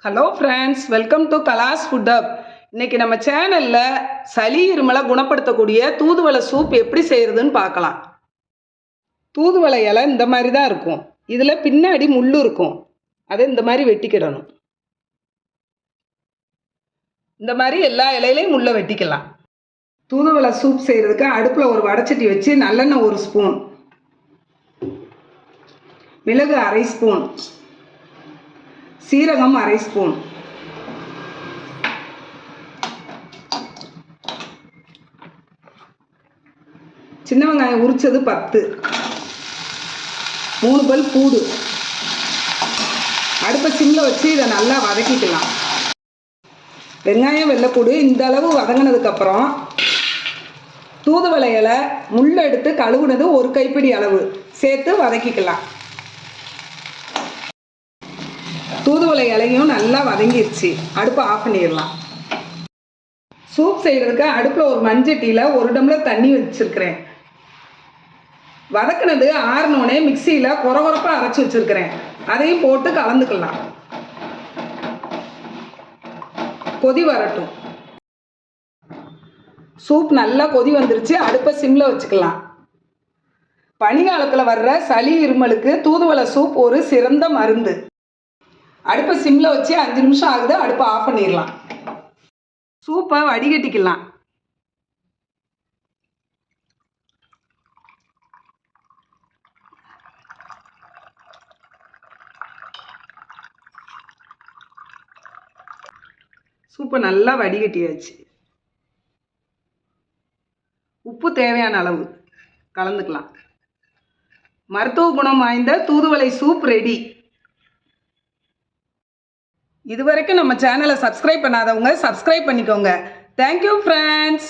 Hello friends, welcome to Kalas food hub. இன்னைக்கு நம்ம சேனலில் சளி இருமலை குணப்படுத்தக்கூடிய தூதுவளை சூப் எப்படி செய்கிறதுன்னு பார்க்கலாம். தூதுவளை இலை இந்த மாதிரி தான் இருக்கும். இதில் பின்னாடி முள் இருக்கும். அதை இந்த மாதிரி வெட்டிக்கிடணும். இந்த மாதிரி எல்லா இலையிலையும் முள்ளை வெட்டிக்கலாம். தூதுவளை சூப் செய்கிறதுக்கு அடுப்பில் ஒரு வடைச்சட்டி வச்சு நல்லெண்ணெய் 1 ஸ்பூன், மிளகு 1/2 ஸ்பூன், சீரகம் 1/2 ஸ்பூன், சின்ன வெங்காயம் உரிச்சது 10, 3 பல் பூடு. அடுப்பை சிம்மில் வச்சு இதை நல்லா வதக்கிக்கலாம். வெங்காயம் வெள்ளைப்பூடு இந்த அளவு வதங்கினதுக்கப்புறம் தூதுவளை இலை முள் எடுத்து கழுவுனது 1 கைப்பிடி அளவு சேர்த்து வதக்கிக்கலாம். தூதுவளை இலையும் நல்லா வதங்கிடுச்சு. அடுப்பை ஆஃப் பண்ணிடலாம். சூப் செய்கிறதுக்கு அடுப்பில் ஒரு மண்சட்டியில் 1 டம்ளர் தண்ணி வச்சுருக்கிறேன். வதக்கினது ஆறினோடனே மிக்சியில் கொரகொரப்பாக அரைச்சி வச்சுருக்கிறேன். அதையும் போட்டு கலந்துக்கலாம். கொதி வரட்டும். சூப் நல்லா கொதி வந்துருச்சு. அடுப்பை சிம்மில் வச்சுக்கலாம். பனிக்காலத்தில் வர்ற சளி இருமலுக்கு தூதுவளை சூப் ஒரு சிறந்த மருந்து. அடுப்பை சிம்மில் வச்சு 5 நிமிஷம் ஆகுது. அடுப்பை ஆஃப் பண்ணிடலாம். சூப்பை வடிகட்டிக்கலாம். சூப்பை நல்லா வடிகட்டியாச்சு. உப்பு தேவையான அளவு கலந்துக்கலாம். மருத்துவ குணம் வாய்ந்த தூதுவளை சூப் ரெடி. இதுவரைக்கும் நம்ம சேனலை சப்ஸ்கிரைப் பண்ணாதவங்க சப்ஸ்கிரைப் பண்ணிக்கோங்க. Thank you friends.